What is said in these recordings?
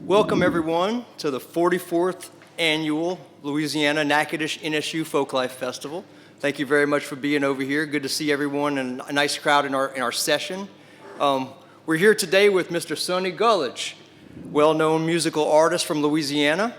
Welcome, everyone, to the 44th Annual Louisiana Natchitoches NSU Folklife Festival. Thank you very much for being over here. Good to see everyone and a nice crowd in our session. We're here today with Mr. Sonny Gullage, well-known musical artist from Louisiana,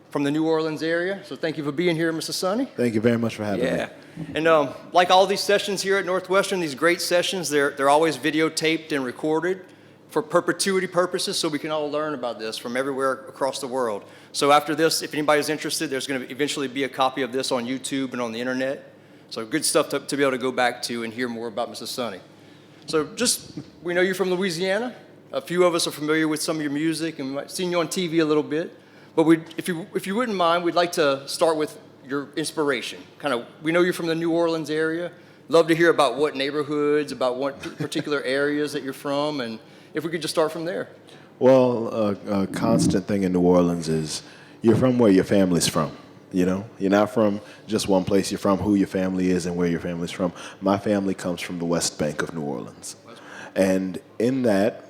from the New Orleans area. So thank you for being here, Mr. Sonny. Thank you very much for having me. Yeah. And like all these sessions here at Northwestern, these great sessions, they're always videotaped and recorded for perpetuity purposes, so we can all learn about this from everywhere across the world. So after this, if anybody's interested, there's going to eventually be a copy of this on YouTube and on the internet. So good stuff to be able to go back to and hear more about Mrs. Sonny. So we know you're from Louisiana. A few of us are familiar with some of your music and we've seen you on TV a little bit. But if you wouldn't mind, we'd like to start with your inspiration. We know you're from the New Orleans area. Love to hear about what neighborhoods, about what particular areas that you're from, and if we could just start from there. Well, a constant thing in New Orleans is you're from where your family's from. You know, you're not from just one place. You're from who your family is and where your family's from. My family comes from the West Bank of New Orleans, and in that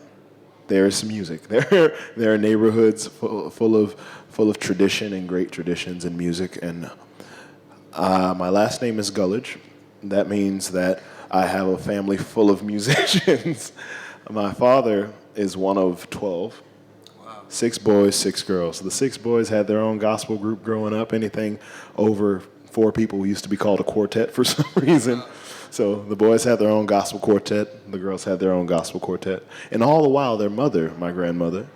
there is some music. There are neighborhoods full of tradition and great traditions in music. And my last name is Gullage. That means that I have a family full of musicians. My father is one of 12. Wow. 6 boys, 6 girls. The 6 boys had their own gospel group growing up. Anything over 4 people used to be called a quartet for some reason. So the boys had their own gospel quartet. The girls had their own gospel quartet. And all the while, their mother, my grandmother,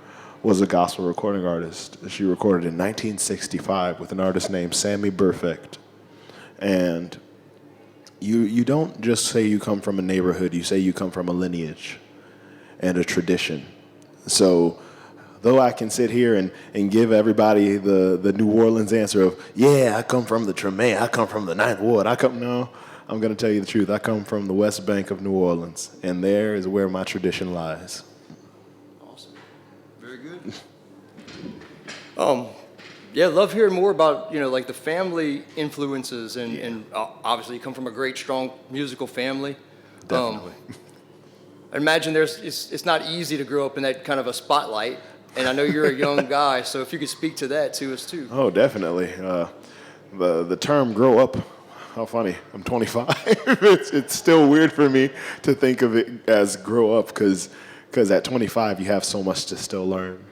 was a gospel recording artist. She recorded in 1965 with an artist named Sammy Perfect. And you don't just say you come from a neighborhood. You say you come from a lineage and a tradition. So though I can sit here and give everybody the New Orleans answer of, yeah, I come from the Tremaine, I come from the Ninth Ward, no, I'm going to tell you the truth. I come from the West Bank of New Orleans, and there is where my tradition lies. Awesome. Very good. Yeah, love hearing more about, like the family influences, and obviously you come from a great, strong musical family. Definitely. I imagine it's not easy to grow up in that kind of a spotlight, and I know you're a young guy, so if you could speak to that to us too. Oh, definitely. The term "grow up," how funny. I'm 25. It's still weird for me to think of it as grow up because at 25 you have so much to still learn.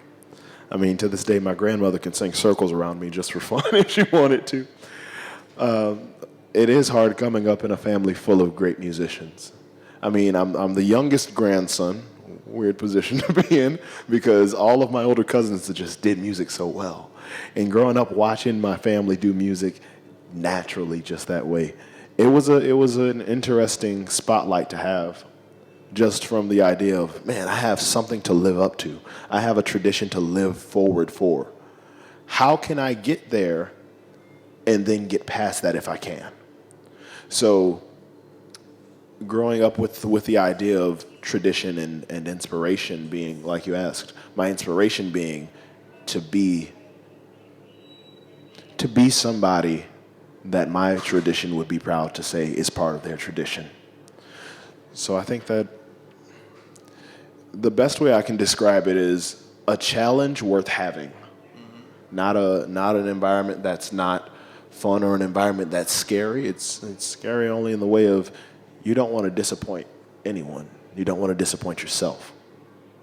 I mean, to this day, my grandmother can sing circles around me just for fun if she wanted to. It is hard coming up in a family full of great musicians. I mean, I'm the youngest grandson, weird position to be in, because all of my older cousins just did music so well. And growing up watching my family do music naturally just that way, it was an interesting spotlight to have, just from the idea of, man, I have something to live up to. I have a tradition to live forward for. How can I get there and then get past that if I can? So growing up with the idea of tradition and inspiration being, like you asked, my inspiration being to be somebody that my tradition would be proud to say is part of their tradition. So I think that the best way I can describe it is a challenge worth having. Mm-hmm. Not an environment that's not fun or an environment that's scary. It's scary only in the way of you don't want to disappoint anyone. You don't want to disappoint yourself,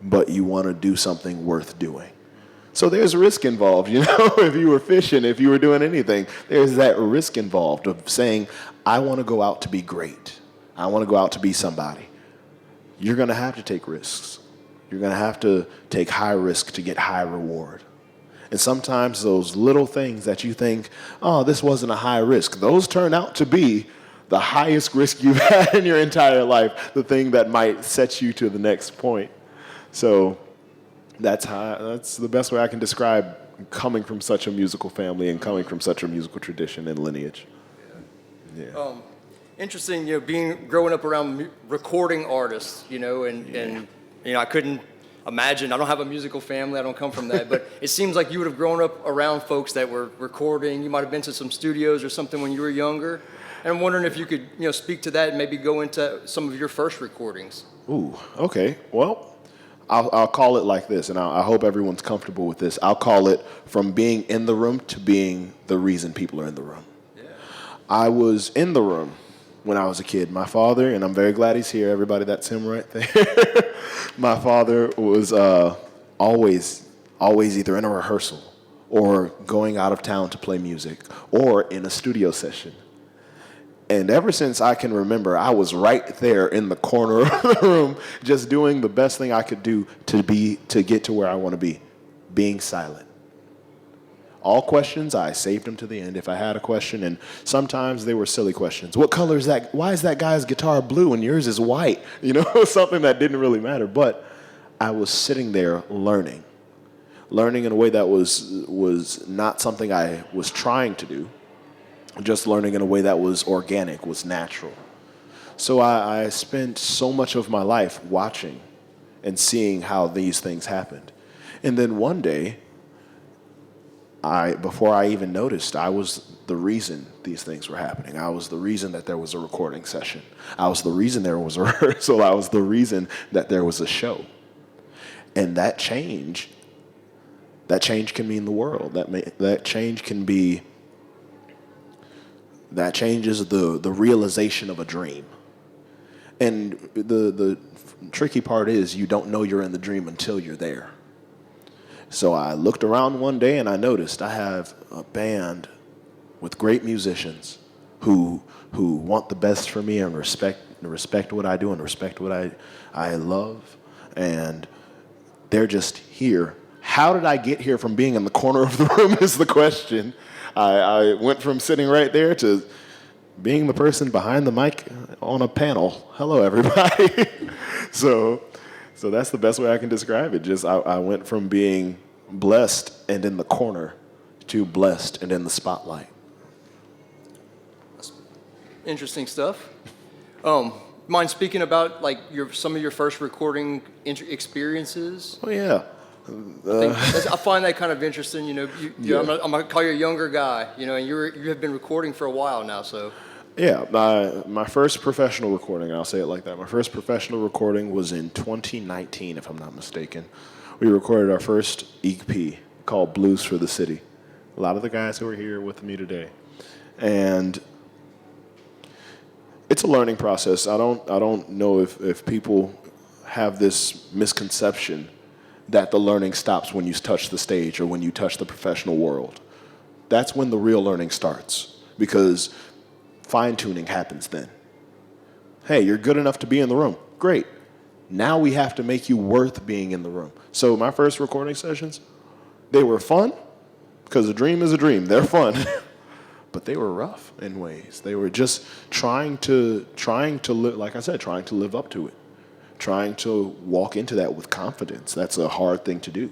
but you want to do something worth doing. So there's risk involved, if you were fishing, if you were doing anything, there's that risk involved of saying, I want to go out to be great. I want to go out to be somebody. You're going to have to take risks. You're going to have to take high risk to get high reward. And sometimes those little things that you think, oh, this wasn't a high risk, those turn out to be the highest risk you've had in your entire life, the thing that might set you to the next point. So that's the best way I can describe coming from such a musical family and coming from such a musical tradition and lineage. Yeah. Interesting, growing up around recording artists, and I couldn't imagine. I don't have a musical family. I don't come from that, but it seems like you would have grown up around folks that were recording. You might have been to some studios or something when you were younger. And I'm wondering if you could, speak to that and maybe go into some of your first recordings. Ooh, okay. Well, I'll call it like this, and I hope everyone's comfortable with this. I'll call it from being in the room to being the reason people are in the room. Yeah. I was in the room when I was a kid. My father, and I'm very glad he's here, everybody, that's him right there. My father was always either in a rehearsal or going out of town to play music or in a studio session. And ever since I can remember, I was right there in the corner of the room, just doing the best thing I could do to get to where I want to be, being silent. All questions, I saved them to the end if I had a question, and sometimes they were silly questions. What color is that? Why is that guy's guitar blue and yours is white? You know, something that didn't really matter. But I was sitting there learning in a way that was not something I was trying to do. Just learning in a way that was organic, was natural. So I spent so much of my life watching and seeing how these things happened. And then one day, before I even noticed, I was the reason these things were happening. I was the reason that there was a recording session. I was the reason there was a rehearsal. I was the reason that there was a show. And that change can mean the world. That change can be... That changes the realization of a dream. And the tricky part is you don't know you're in the dream until you're there. So I looked around one day and I noticed I have a band with great musicians who want the best for me and respect what I do and respect what I love. And they're just here. How did I get here from being in the corner of the room is the question. I went from sitting right there to being the person behind the mic on a panel. Hello, everybody. So that's the best way I can describe it. Just I went from being blessed and in the corner to blessed and in the spotlight. That's interesting stuff. Mind speaking about like some of your first recording experiences? Oh yeah. I find that kind of interesting. You know, I'm gonna call you a younger guy. You know, and you have been recording for a while now. So, yeah, my first professional recording. I'll say it like that. My first professional recording was in 2019, if I'm not mistaken. We recorded our first EP called "Blues for the City." A lot of the guys who are here with me today, and it's a learning process. I don't know if people have this misconception that the learning stops when you touch the stage or when you touch the professional world. That's when the real learning starts, because fine-tuning happens then. Hey, you're good enough to be in the room. Great. Now we have to make you worth being in the room. So my first recording sessions, they were fun, because a dream is a dream. They're fun. But they were rough in ways. They were just trying to live, like I said, trying to live up to it. Trying to walk into that with confidence. That's a hard thing to do.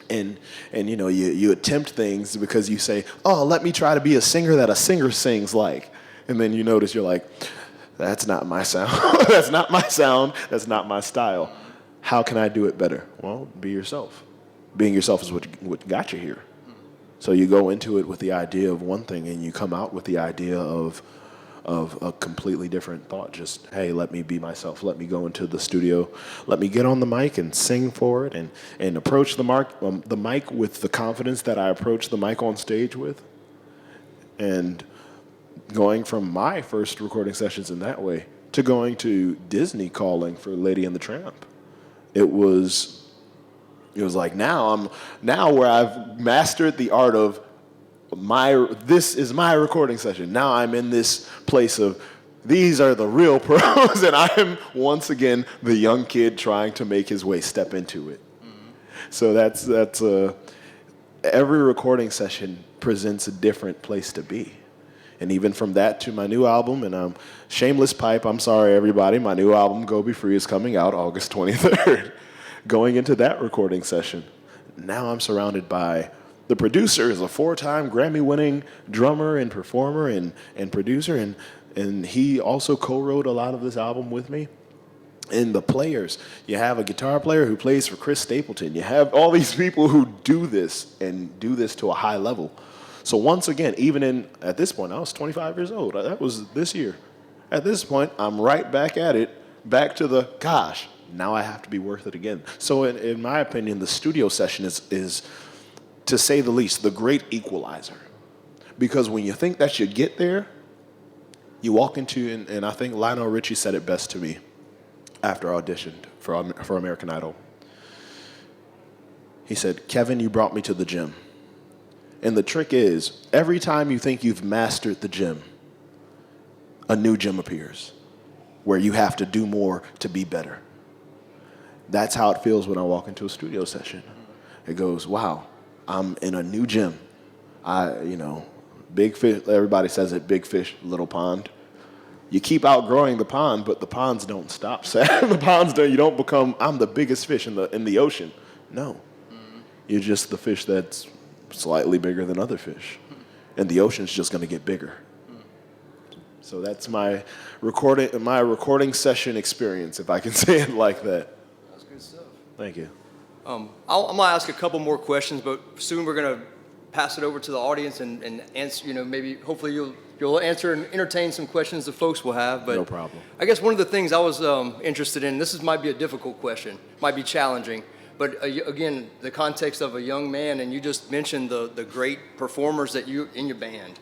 And you know, you attempt things because you say, oh, let me try to be a singer that a singer sings like. And then you notice you're like, that's not my sound. That's not my sound. That's not my style. How can I do it better? Well, be yourself. Being yourself is what got you here. So you go into it with the idea of one thing and you come out with the idea of a completely different thought. Just, hey, let me be myself. Let me go into the studio. Let me get on the mic and sing for it and approach the mic with the confidence that I approach the mic on stage with. And going from my first recording sessions in that way to going to Disney calling for Lady and the Tramp. It was like now where I've mastered the art of this is my recording session. Now I'm in this place of these are the real pros, and I am once again the young kid trying to make his way, step into it. Mm-hmm. So that's every recording session presents a different place to be. And even from that to my new album, and shameless pipe, I'm sorry everybody, my new album, Go Be Free, is coming out August 23rd. Going into that recording session, now I'm surrounded by the producer is a 4-time Grammy-winning drummer and performer and producer, and he also co-wrote a lot of this album with me. And the players, you have a guitar player who plays for Chris Stapleton. You have all these people who do this and do this to a high level. So once again, at this point, I was 25 years old. That was this year. At this point, I'm right back at it, back to Now I have to be worth it again. So in my opinion, the studio session is, to say the least, the great equalizer. Because when you think that you get there, you walk into, and I think Lionel Richie said it best to me after I auditioned for American Idol. He said, Kevin, you brought me to the gym. And the trick is, every time you think you've mastered the gym, a new gym appears where you have to do more to be better. That's how it feels when I walk into a studio session. It goes, wow, I'm in a new gym. Big fish, everybody says it, big fish, little pond. You keep outgrowing the pond, but the ponds don't stop. The ponds don't, you don't become, I'm the biggest fish in the ocean. No. You're just the fish that's slightly bigger than other fish. And the ocean's just going to get bigger. So that's my recording session experience, if I can say it like that. That's good stuff. Thank you. I'm going to ask a couple more questions, but soon we're going to pass it over to the audience and answer, maybe hopefully you'll answer and entertain some questions the folks will have. But no problem. I guess one of the things I was interested in, might be a difficult question, might be challenging, but again, the context of a young man, and you just mentioned the great performers that you in your band,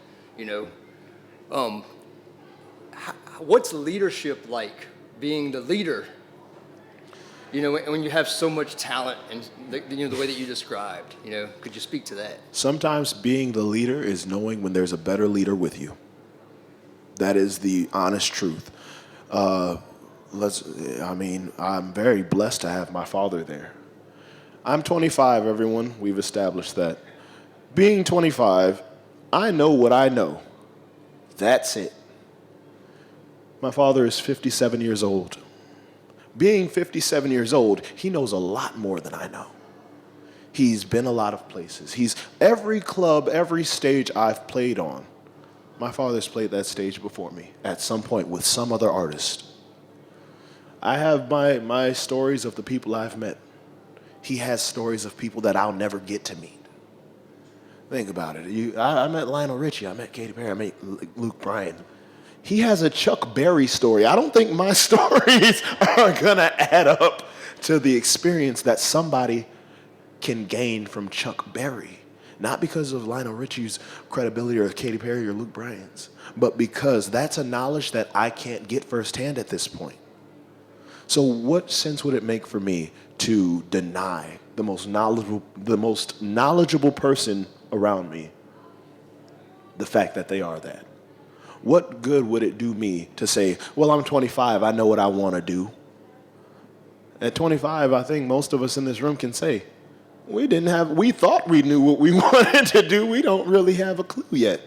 what's leadership like, being the leader? When you have so much talent and the way that you described, could you speak to that? Sometimes being the leader is knowing when there's a better leader with you. That is the honest truth. I'm very blessed to have my father there. I'm 25, everyone. We've established that. Being 25, I know what I know. That's it. My father is 57 years old. Being 57 years old, he knows a lot more than I know. He's been a lot of places. Every club, every stage I've played on, my father's played that stage before me at some point with some other artist. I have my stories of the people I've met. He has stories of people that I'll never get to meet. Think about it. I met Lionel Richie. I met Katy Perry. I met Luke Bryan. He has a Chuck Berry story. I don't think my stories are going to add up to the experience that somebody can gain from Chuck Berry. Not because of Lionel Richie's credibility or Katy Perry or Luke Bryan's, but because that's a knowledge that I can't get firsthand at this point. So what sense would it make for me to deny the most knowledgeable person around me the fact that they are that? What good would it do me to say, well, I'm 25, I know what I want to do? At 25, I think most of us in this room can say, we thought we knew what we wanted to do. We don't really have a clue yet.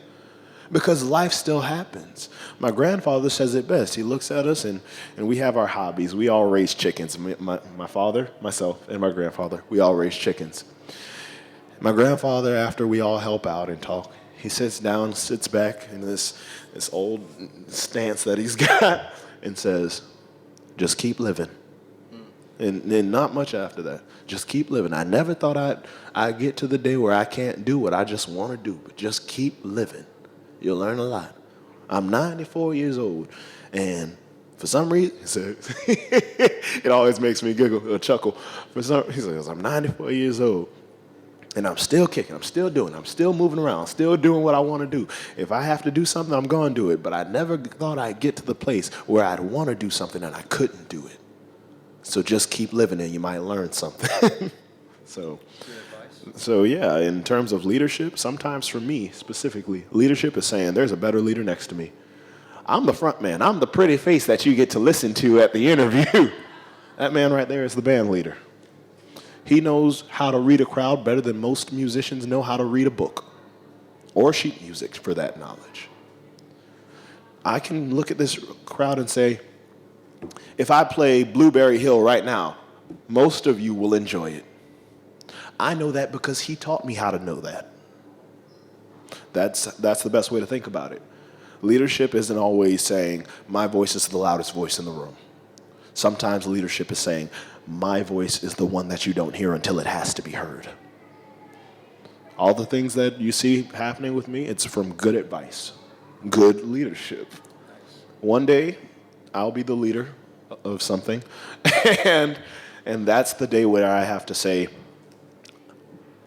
Because life still happens. My grandfather says it best. He looks at us and we have our hobbies. We all raise chickens. My father, myself, and my grandfather, we all raise chickens. My grandfather, after we all help out and talk, he sits down, sits back in this old stance that he's got and says, just keep living. And not much after that. Just keep living. I never thought I'd get to the day where I can't do what I just want to do, but just keep living. You'll learn a lot. I'm 94 years old, and for some reason, it always makes me giggle or chuckle. He says, I'm 94 years old, and I'm still kicking. I'm still doing. I'm still moving around. Still doing what I want to do. If I have to do something, I'm going to do it. But I never thought I'd get to the place where I'd want to do something and I couldn't do it. So just keep living, and you might learn something. So yeah, in terms of leadership, sometimes for me specifically, leadership is saying there's a better leader next to me. I'm the front man. I'm the pretty face that you get to listen to at the interview. That man right there is the band leader. He knows how to read a crowd better than most musicians know how to read a book or sheet music for that knowledge. I can look at this crowd and say, if I play Blueberry Hill right now, most of you will enjoy it. I know that because he taught me how to know that. That's the best way to think about it. Leadership isn't always saying, my voice is the loudest voice in the room. Sometimes leadership is saying, my voice is the one that you don't hear until it has to be heard. All the things that you see happening with me, it's from good advice, good leadership. One day, I'll be the leader of something. and that's the day where I have to say,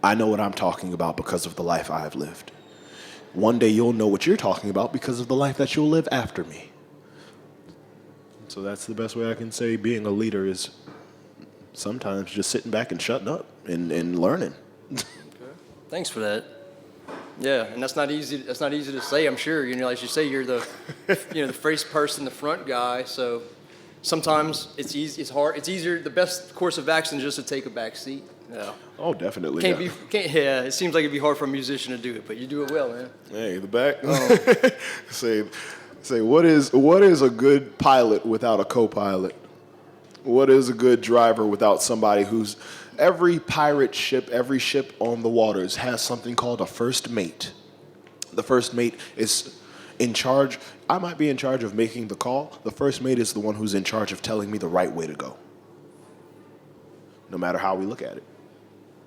I know what I'm talking about because of the life I've lived. One day you'll know what you're talking about because of the life that you'll live after me. So that's the best way I can say being a leader is sometimes just sitting back and shutting up and learning. Okay. Thanks for that. Yeah, and that's not easy. That's not easy to say. I'm sure. As you say, you're the, the first person, the front guy. So sometimes it's easy. It's hard. It's easier. The best course of action is just to take a back seat. Yeah. Oh, definitely. Yeah. It seems like it'd be hard for a musician to do it, but you do it well, man. Hey, the back. Say what is a good pilot without a co-pilot? What is a good driver without somebody who's every pirate ship, every ship on the waters has something called a first mate. The first mate is in charge. I might be in charge of making the call. The first mate is the one who's in charge of telling me the right way to go. No matter how we look at it.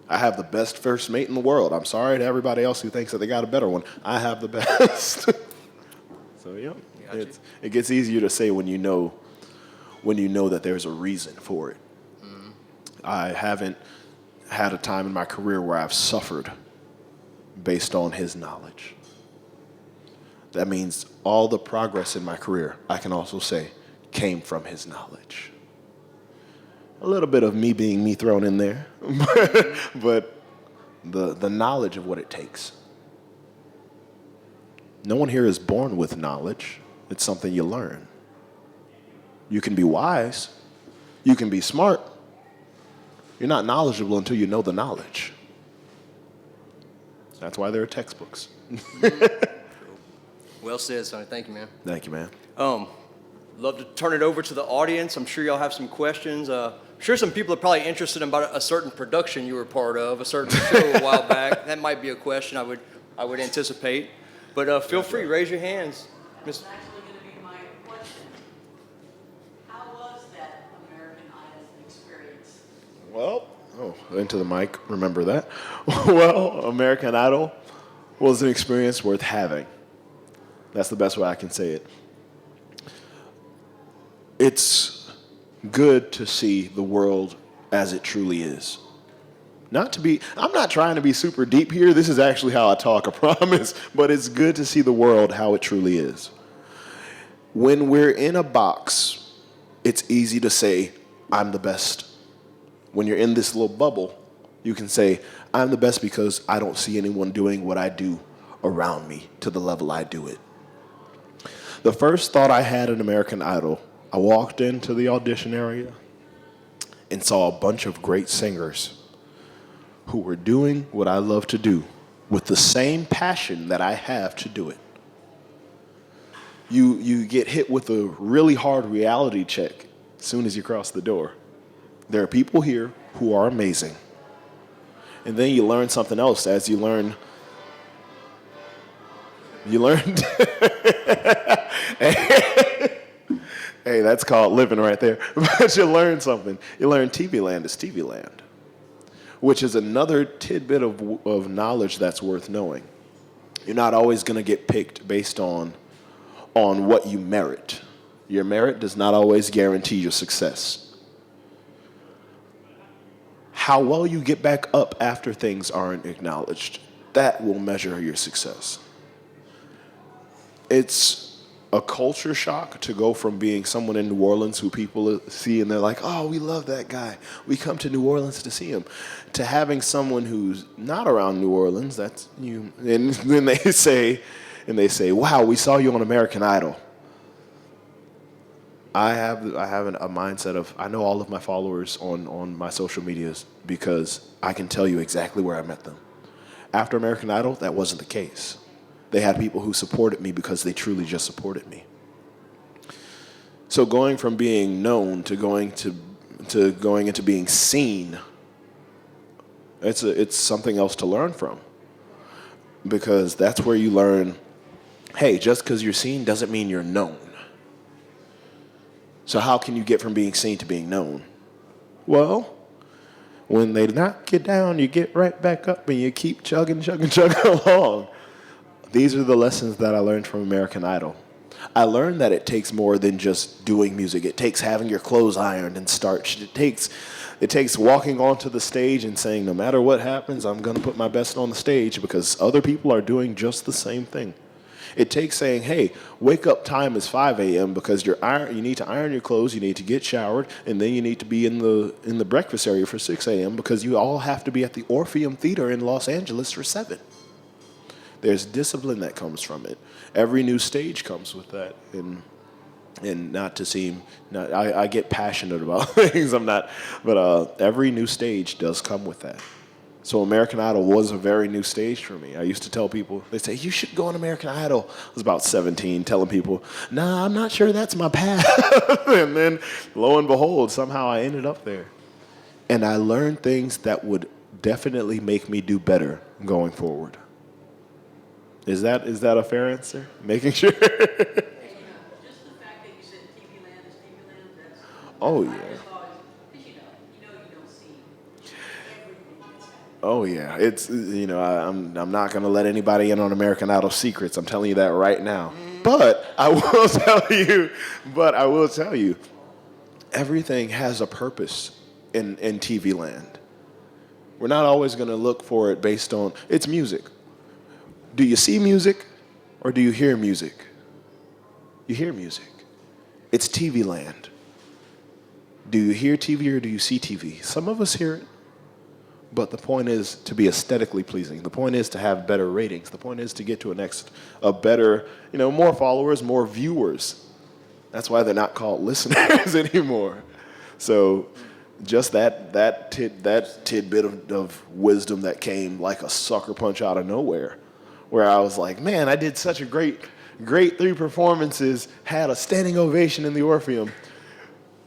I have the best first mate in the world. I'm sorry to everybody else who thinks that they got a better one. I have the best. So yeah, it gets easier to say when you know that there's a reason for it. Mm-hmm. I haven't had a time in my career where I've suffered based on his knowledge. That means all the progress in my career, I can also say, came from his knowledge. A little bit of me being me thrown in there, but the knowledge of what it takes. No one here is born with knowledge. It's something you learn. You can be wise. You can be smart. You're not knowledgeable until you know the knowledge. That's why there are textbooks. Well said, Sonny. Thank you, man. Thank you, man. Love to turn it over to the audience. I'm sure y'all have some questions. I'm sure some people are probably interested in about a certain production you were part of, a certain show a while back. That might be a question I would anticipate. But feel free, raise your hands. That's actually going to be my question. How was that American Idol experience? Well, into the mic, remember that. Well, American Idol was an experience worth having. That's the best way I can say it. It's good to see the world as it truly is. I'm not trying to be super deep here. This is actually how I talk, I promise. But it's good to see the world how it truly is. When we're in a box, it's easy to say, I'm the best. When you're in this little bubble, you can say, I'm the best because I don't see anyone doing what I do around me to the level I do it. The first thought I had in American Idol, I walked into the audition area and saw a bunch of great singers who were doing what I love to do with the same passion that I have to do it. You get hit with a really hard reality check as soon as you cross the door. There are people here who are amazing. And then you learn something else as you learn. Hey, that's called living right there. But you learn something. You learn TV land is TV land, which is another tidbit of knowledge that's worth knowing. You're not always going to get picked based on what you merit. Your merit does not always guarantee your success. How well you get back up after things aren't acknowledged, that will measure your success. It's a culture shock to go from being someone in New Orleans who people see and they're like, oh, we love that guy. We come to New Orleans to see him. To having someone who's not around New Orleans, that's you. And then they say, wow, we saw you on American Idol. I have a mindset of, I know all of my followers on my social medias because I can tell you exactly where I met them. After American Idol, that wasn't the case. They had people who supported me because they truly just supported me. So going from being known to going into being seen, it's something else to learn from. Because that's where you learn, hey, just because you're seen doesn't mean you're known. So how can you get from being seen to being known? Well, when they knock you down, you get right back up and you keep chugging along. These are the lessons that I learned from American Idol. I learned that it takes more than just doing music. It takes having your clothes ironed and starched. It takes walking onto the stage and saying, no matter what happens, I'm going to put my best on the stage because other people are doing just the same thing. It takes saying, hey, wake up time is 5 a.m. because you need to iron your clothes, you need to get showered, and then you need to be in the breakfast area for 6 a.m. because you all have to be at the Orpheum Theater in Los Angeles for 7. There's discipline that comes from it. Every new stage comes with that. And not to seem, I get passionate about things. But every new stage does come with that. So American Idol was a very new stage for me. I used to tell people, they say, you should go on American Idol. I was about 17, telling people, nah, I'm not sure that's my path. And then, lo and behold, somehow I ended up there. And I learned things that would definitely make me do better going forward. Is that a fair answer? Making sure? Just the fact that you said TV land is TV land, that's. Oh, I yeah. just always, because you don't see everything that's happening. Oh yeah, it's I'm not gonna let anybody in on American Idol secrets. I'm telling you that right now. But I will tell you, everything has a purpose in TV land. We're not always gonna look for it based on it's music. Do you see music or do you hear music? You hear music. It's TV land. Do you hear TV or do you see TV? Some of us hear it. But the point is to be aesthetically pleasing. The point is to have better ratings. The point is to get to a better, more followers, more viewers. That's why they're not called listeners anymore. So just that tidbit of wisdom that came like a sucker punch out of nowhere, where I was like, man, I did such a great 3 performances, had a standing ovation in the Orpheum.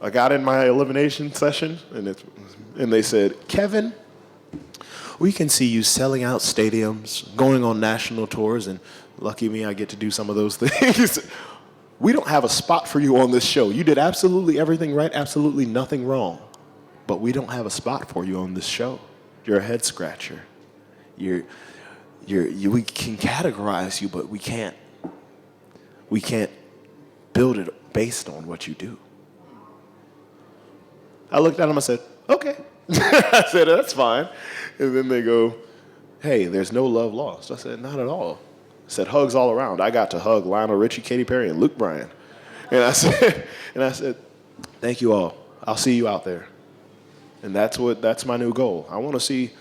I got in my elimination session, and they said, Kevin, we can see you selling out stadiums, going on national tours, and lucky me, I get to do some of those things. We don't have a spot for you on this show. You did absolutely everything right, absolutely nothing wrong. But we don't have a spot for you on this show. You're a head scratcher. We can categorize you, but we can't build it based on what you do. I looked at them, I said, okay. I said, that's fine. And then they go, hey, there's no love lost. I said, not at all. I said, hugs all around. I got to hug Lionel Richie, Katy Perry, and Luke Bryan. And I said, thank you all. I'll see you out there. And that's my new goal. I want to see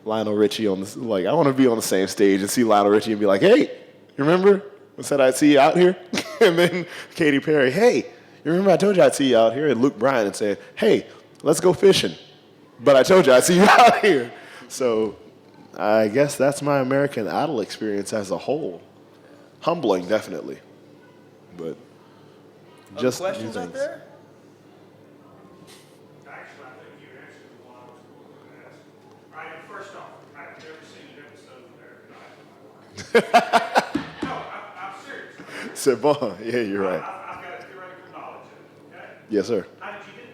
Lionel Richie I want to be on the same stage and see Lionel Richie and be like, hey, you remember I said I'd see you out here? And then Katy Perry, hey, you remember I told you I'd see you out here? And Luke Bryan and said, hey, let's go fishing. But I told you I'd see you out here. So I guess that's my American Idol experience as a whole. Humbling, definitely. But just Other questions out there? Actually, I think you answered the one I was going to ask. All right, first off, I've never seen an episode of American Idol in my life. No, I'm serious. C'est bon. Yeah, you're right. I've got a theoretical knowledge of it, okay? Yes, sir. How did you do?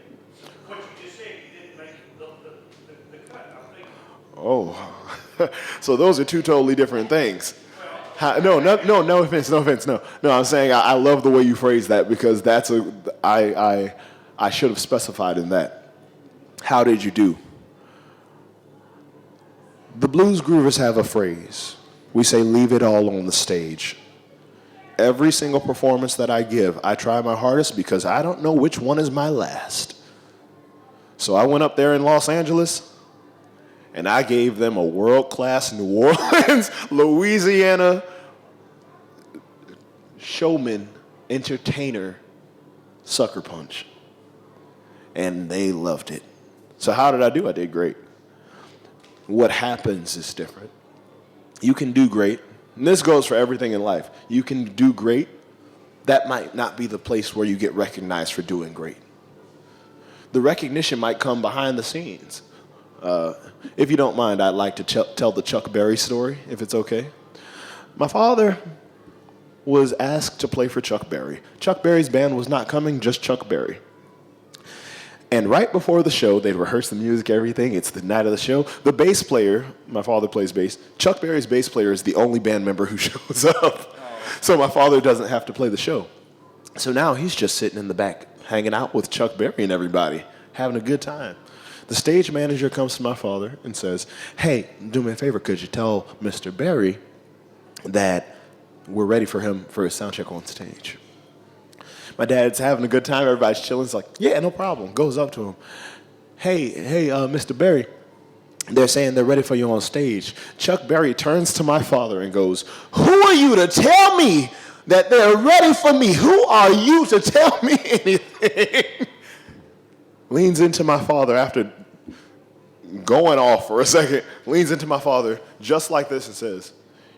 What you just said, you didn't make the cut, I think. Oh, so those are 2 totally different things. No offense. No, I'm saying I love the way you phrase that because I should have specified in that. How did you do? The blues groovers have a phrase. We say, leave it all on the stage. Every single performance that I give, I try my hardest because I don't know which one is my last. So I went up there in Los Angeles, and I gave them a world-class New Orleans, Louisiana showman, entertainer, sucker punch. And they loved it. So how did I do? I did great. What happens is different. You can do great. And this goes for everything in life. You can do great. That might not be the place where you get recognized for doing great. The recognition might come behind the scenes. If you don't mind, I'd like to tell the Chuck Berry story, if it's okay. My father was asked to play for Chuck Berry. Chuck Berry's band was not coming, just Chuck Berry. And right before the show, they'd rehearse the music, everything. It's the night of the show. The bass player, my father plays bass, Chuck Berry's bass player is the only band member who shows up. So my father doesn't have to play the show. So now he's just sitting in the back, hanging out with Chuck Berry and everybody, having a good time. The stage manager comes to my father and says, hey, do me a favor, could you tell Mr. Berry that we're ready for him for his sound check on stage? My dad's having a good time, everybody's chilling. It's like, yeah, no problem. Goes up to him. Hey, Mr. Berry, they're saying they're ready for you on stage. Chuck Berry turns to my father and goes, who are you to tell me that they're ready for me? Who are you to tell me anything? Leans into my father after going off for a second, leans into my father just like this and says,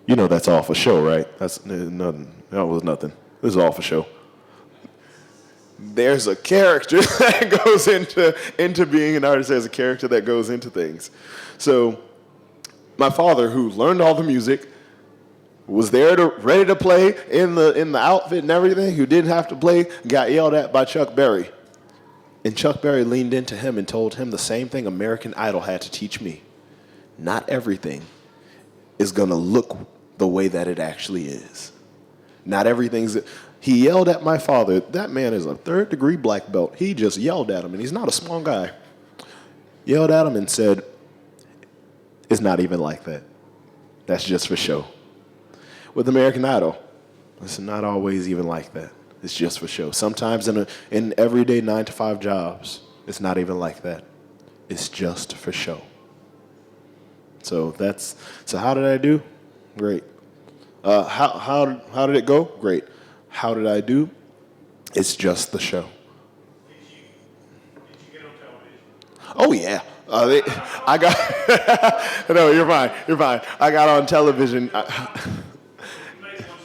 you know that's all for show, right? That's nothing. That was nothing. This is all for show. There's a character that goes into being an artist. There's a character that goes into things. So my father, who learned all the music, was there ready to play in the outfit and everything, who didn't have to play, got yelled at by Chuck Berry. And Chuck Berry leaned into him and told him the same thing American Idol had to teach me. Not everything is going to look the way that it actually is. Not everything's... He yelled at my father. That man is a third-degree black belt. He just yelled at him, and he's not a small guy. Yelled at him and said, it's not even like that. That's just for show. With American Idol, it's not always even like that. It's just for show. Sometimes in everyday 9-to-5 jobs, it's not even like that. It's just for show. So how did I do? Great. How did it go? Great. How did I do? It's just the show. Did you get on television? Oh yeah. I got. No, you're fine. You're fine. I got on television. You made one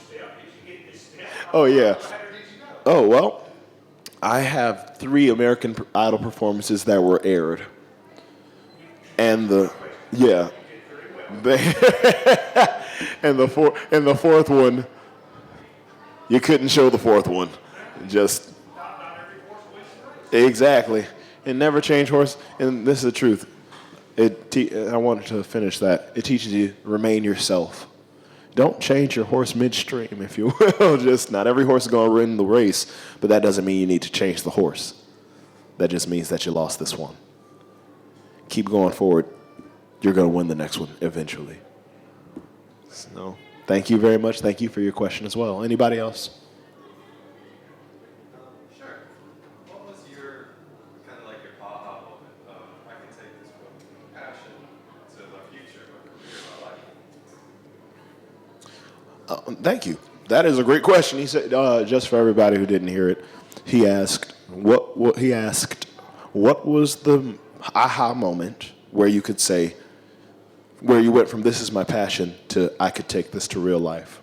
step. Did you get this step? Oh yeah. How did you go? Oh well. I have 3 American Idol performances that were aired, and and the fourth one. You couldn't show the 4th one. Just Not every horse wins the race. exactly. And never change horse. And this is the truth. I wanted to finish that. It teaches you remain yourself. Don't change your horse midstream, if you will. Just not every horse is going to win the race, but that doesn't mean you need to change the horse. That just means that you lost this one. Keep going forward. You're going to win the next one eventually. So, thank you very much. Thank you for your question as well. Anybody else? Sure. What was your kind of like your aha moment of I can take this from passion to the future, my career, my life? Thank you. That is a great question. He said, just for everybody who didn't hear it, he asked, what was the aha moment where you could say, where you went from this is my passion to I could take this to real life?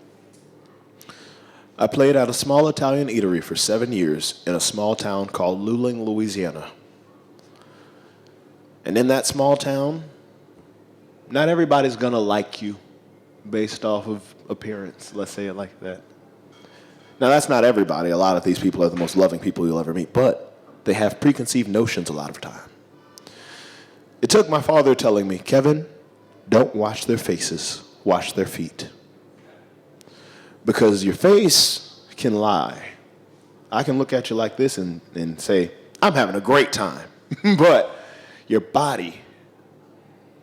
I played at a small Italian eatery for 7 years in a small town called Luling, Louisiana. And in that small town, not everybody's going to like you based off of appearance, let's say it like that. Now, that's not everybody. A lot of these people are the most loving people you'll ever meet, but they have preconceived notions a lot of time. It took my father telling me, Kevin, don't watch their faces, watch their feet. Because your face can lie. I can look at you like this and say, I'm having a great time. But your body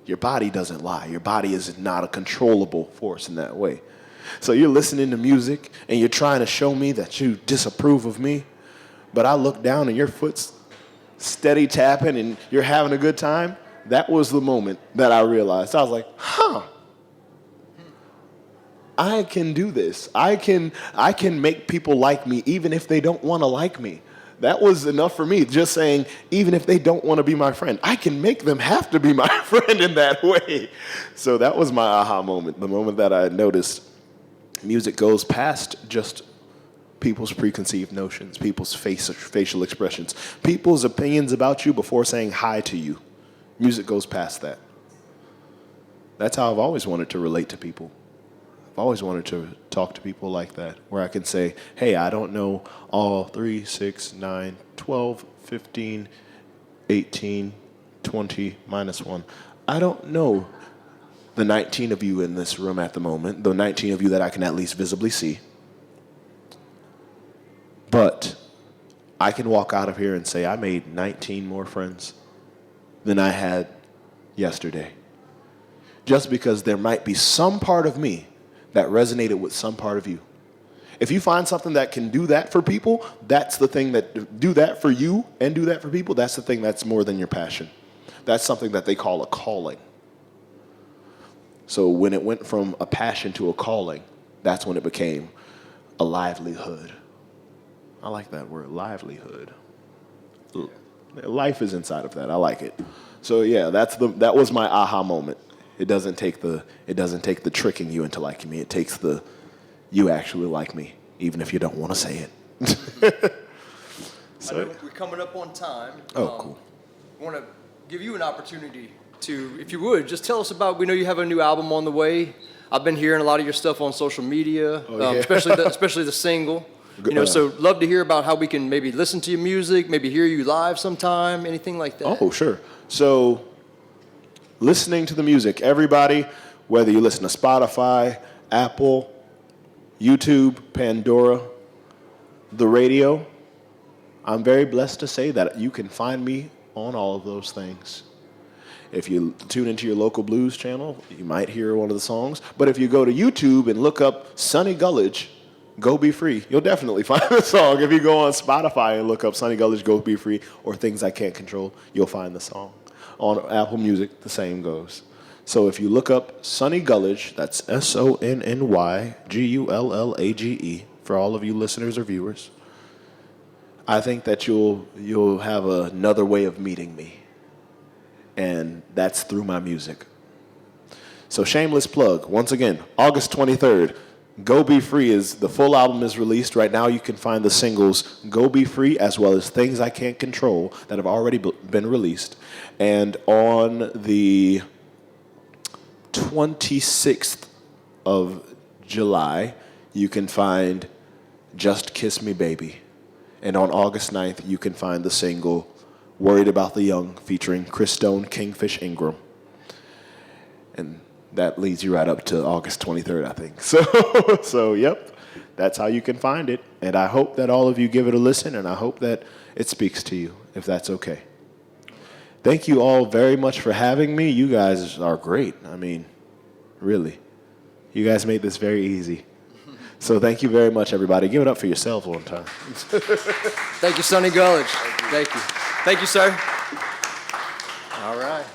doesn't lie. Your body is not a controllable force in that way. So you're listening to music and you're trying to show me that you disapprove of me, but I look down and your foot's steady tapping and you're having a good time. That was the moment that I realized. I was like, I can do this. I can make people like me even if they don't want to like me. That was enough for me, just saying, even if they don't want to be my friend, I can make them have to be my friend in that way. So that was my aha moment, the moment that I noticed music goes past just people's preconceived notions, people's facial expressions, people's opinions about you before saying hi to you. Music goes past that. That's how I've always wanted to relate to people. I've always wanted to talk to people like that, where I can say, hey, I don't know all 3, 6, 9, 12, 15, 18, 20, -1. I don't know the 19 of you in this room at the moment, the 19 of you that I can at least visibly see. I can walk out of here and say I made 19 more friends than I had yesterday. Just because there might be some part of me that resonated with some part of you. If you find something that can do that for people, that's the thing that do that for you and do that for people. That's the thing that's more than your passion. That's something that they call a calling. So when it went from a passion to a calling, that's when it became a livelihood. I like that word, livelihood. Life is inside of that. I like it. So yeah, that was my aha moment. It doesn't take the tricking you into liking me. It takes the you actually like me, even if you don't want to say it. I know we're coming up on time. Cool. I want to give you an opportunity to, if you would, just tell us about, we know you have a new album on the way. I've been hearing a lot of your stuff on social media, especially the single. So love to hear about how we can maybe listen to your music, maybe hear you live sometime, anything like that. Oh, sure. So listening to the music, everybody, whether you listen to Spotify, Apple, YouTube, Pandora, the radio, I'm very blessed to say that you can find me on all of those things. If you tune into your local blues channel, you might hear one of the songs. But if you go to YouTube and look up Sonny Gullage, Go Be Free, you'll definitely find the song. If you go on Spotify and look up Sonny Gullage, Go Be Free, or Things I Can't Control, you'll find the song. On Apple Music, the same goes. So if you look up Sonny Gullage, that's SonnyGullage, for all of you listeners or viewers, I think that you'll have another way of meeting me. And that's through my music. So shameless plug, once again, August 23rd, Go Be Free is, the full album is released. Right now you can find the singles Go Be Free as well as Things I Can't Control that have already been released. And on the 26th of July, you can find Just Kiss Me Baby. And on August 9th, you can find the single Worried About the Young featuring Chris Stone, Kingfish Ingram. And that leads you right up to August 23rd, I think. So yep, that's how you can find it. And I hope that all of you give it a listen, and I hope that it speaks to you, if that's okay. Thank you all very much for having me. You guys are great. I mean, really. You guys made this very easy. So thank you very much, everybody. Give it up for yourselves one time. Thank you, Sonny Gullage. Thank you. Thank you, sir. All right.